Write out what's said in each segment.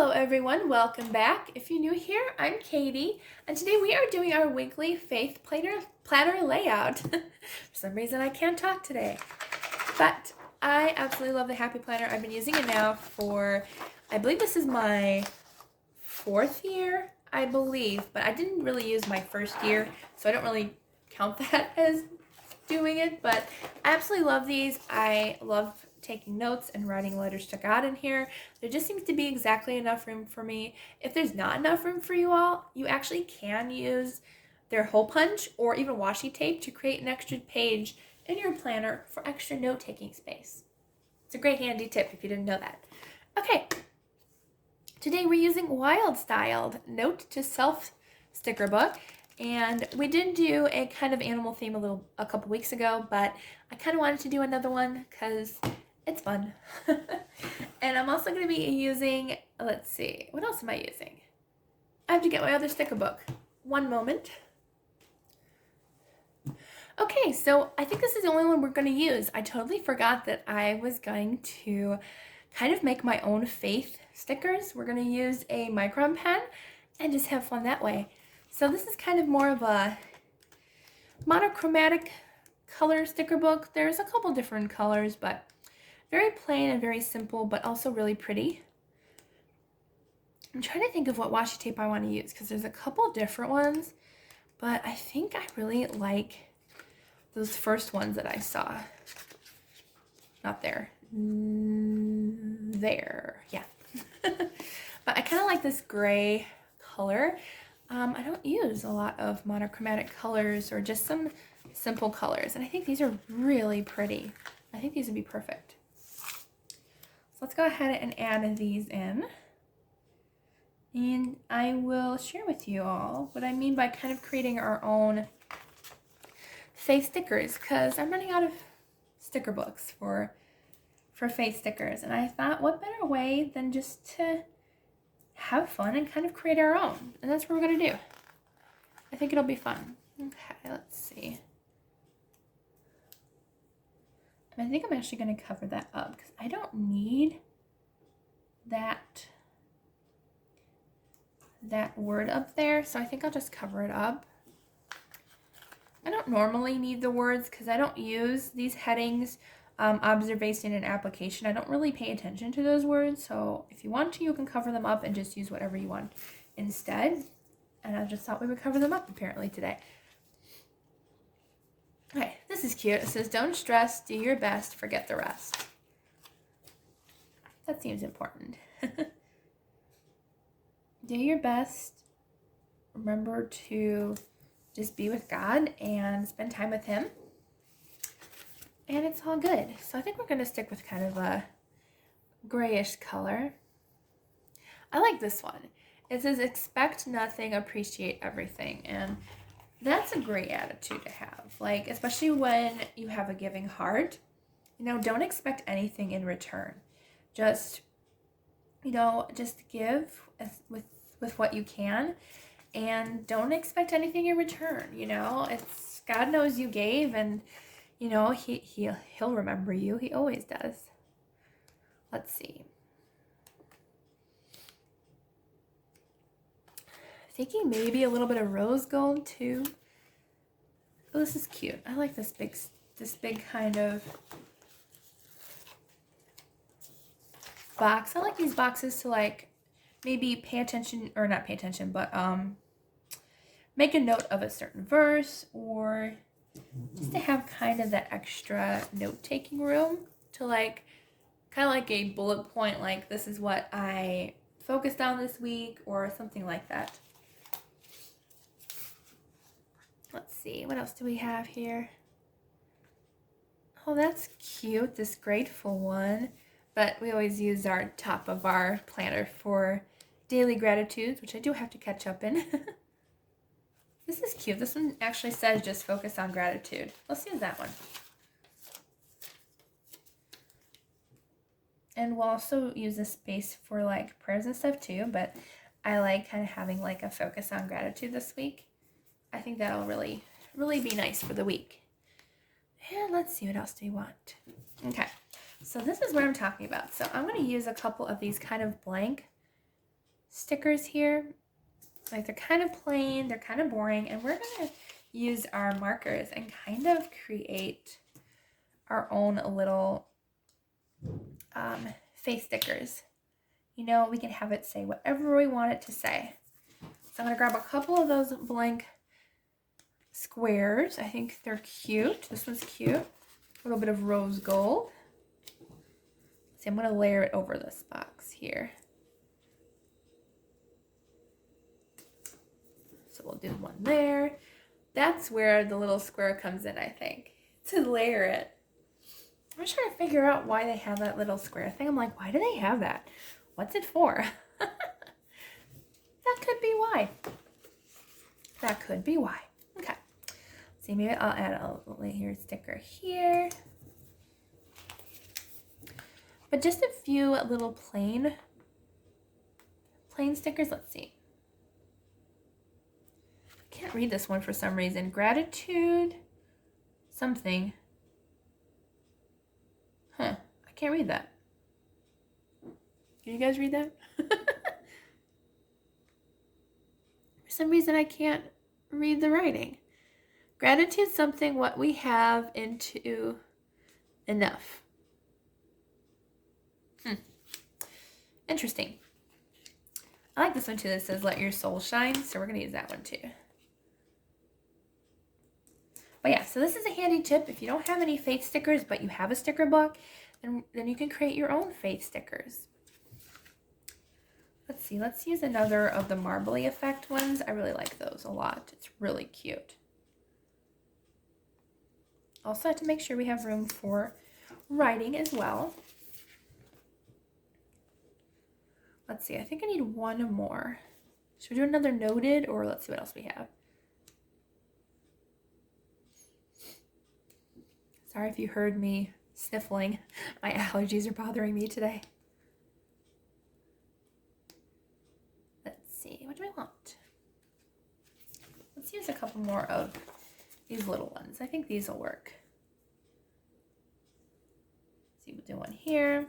Hello everyone, welcome back. If you're new here, I'm Katie, and today we are doing our weekly faith planner layout. For some reason I can't talk today, but I absolutely love the Happy Planner. I've been using it now for, I believe this is my 4th year, I believe, but I didn't really use my first year, so I don't really count that as doing it, but I absolutely love these. I love taking notes and writing letters to God in here. There just seems to be exactly enough room for me. If there's not enough room for you all, you actually can use their hole punch or even washi tape to create an extra page in your planner for extra note-taking space. It's a great handy tip if you didn't know that. Okay, today we're using Wild Styled Note to Self sticker book. And we did do a kind of animal theme a couple weeks ago, but I kind of wanted to do another one because it's fun. And I'm also going to be using, let's see, what else am I using? I have to get my other sticker book. One moment. Okay, so I think this is the only one we're going to use. I totally forgot that I was going to kind of make my own faith stickers. We're going to use a micron pen and just have fun that way. So this is kind of more of a monochromatic color sticker book. There's a couple different colors, but very plain and very simple, but also really pretty. I'm trying to think of what washi tape I want to use because there's a couple different ones, but I think I really like those first ones that I saw. Not there. There. Yeah. But I kind of like this gray color. I don't use a lot of monochromatic colors or just some simple colors. And I think these are really pretty. I think these would be perfect. So let's go ahead and add these in. And I will share with you all what I mean by kind of creating our own faith stickers, because I'm running out of sticker books for faith stickers. And I thought, what better way than just to have fun and kind of create our own. And that's what we're going to do. I think it'll be fun. Okay, let's see. I think I'm actually going to cover that up because I don't need that word up there. So I think I'll just cover it up. I don't normally need the words because I don't use these headings, observation and application. I don't really pay attention to those words, so if you want to, you can cover them up and just use whatever you want instead. And I just thought we would cover them up apparently today. Okay, this is cute. It says, don't stress, do your best, forget the rest. That seems important. Do your best. Remember to just be with God and spend time with Him. And it's all good. So I think we're going to stick with kind of a grayish color. I like this one. It says, expect nothing, appreciate everything. And that's a great attitude to have. Like, especially when you have a giving heart. You know, don't expect anything in return. Just, just give with what you can. And don't expect anything in return. It's God knows you gave, and he'll remember you. He always does. Let's see. Thinking maybe a little bit of rose gold too. Oh, this is cute. I like this big kind of box. I like these boxes to like maybe pay attention, or not pay attention, but make a note of a certain verse, or just to have kind of that extra note-taking room to like, kind of like a bullet point, like this is what I focused on this week or something like that. Let's see, what else do we have here? Oh, that's cute, this grateful one. But we always use our top of our planner for daily gratitudes, which I do have to catch up in. This is cute. This one actually says just focus on gratitude. Let's use that one. And we'll also use this space for like prayers and stuff too, but I like kind of having like a focus on gratitude this week. I think that'll really, really be nice for the week. And let's see, what else do we want? Okay, so this is what I'm talking about. So I'm going to use a couple of these kind of blank stickers here. Like they're kind of plain, they're kind of boring, and we're gonna use our markers and kind of create our own little face stickers. You know, we can have it say whatever we want it to say. So I'm gonna grab a couple of those blank squares. I think they're cute. This one's cute. A little bit of rose gold. See, I'm gonna layer it over this box here. So we'll do one there. That's where the little square comes in, I think, to layer it. I'm trying to figure out why they have that little square thing. I'm like, why do they have that? What's it for? That could be why. That could be why. Okay. See, maybe I'll add a layer sticker here. But just a few little plain stickers. Let's see. I can't read this one for some reason. Gratitude something. Huh. I can't read that. Can you guys read that? For some reason I can't read the writing. Gratitude something what we have into enough. Interesting. I like this one too that says let your soul shine, so we're going to use that one too. But yeah, so this is a handy tip. If you don't have any faith stickers, but you have a sticker book, then you can create your own faith stickers. Let's see, let's use another of the marbly effect ones. I really like those a lot. It's really cute. Also have to make sure we have room for writing as well. Let's see, I think I need one more. Should we do another noted, or let's see what else we have? Sorry if you heard me sniffling. My allergies are bothering me today. Let's see, what do I want? Let's use a couple more of these little ones. I think these will work. Let's see, we'll do one here.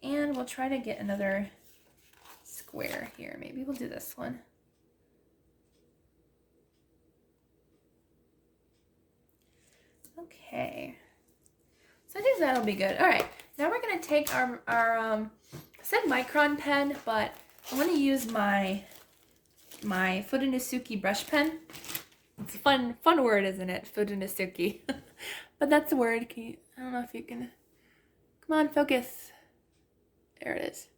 And we'll try to get another square here. Maybe we'll do this one. Okay. So I think that'll be good. All right. Now we're going to take our I said micron pen, but I want to use my Fudenosuke brush pen. It's a fun word, isn't it? Fudenosuke. But that's the word. I don't know if you can. Come on, focus. There it is.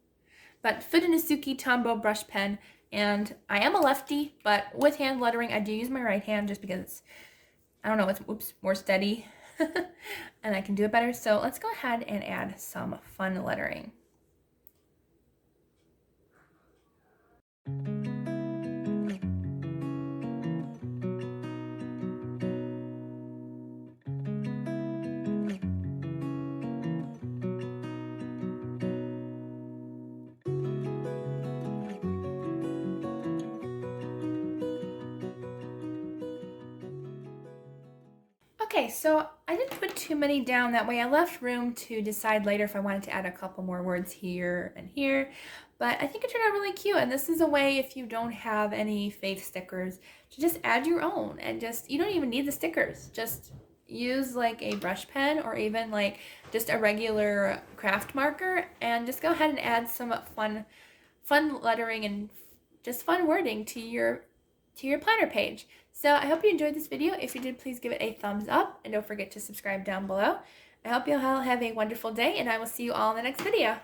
But Fudenosuke Tombow brush pen, and I am a lefty, but with hand lettering, I do use my right hand just because it's, I don't know, it's more steady, and I can do it better. So let's go ahead and add some fun lettering. Okay, so I didn't put too many down that way. I left room to decide later if I wanted to add a couple more words here and here, but I think it turned out really cute. And this is a way, if you don't have any faith stickers, to just add your own, and just, you don't even need the stickers. Just use like a brush pen or even like just a regular craft marker, and just go ahead and add some fun lettering and just fun wording to your planner page. So I hope you enjoyed this video. If you did, please give it a thumbs up, and don't forget to subscribe down below. I hope you all have a wonderful day, and I will see you all in the next video.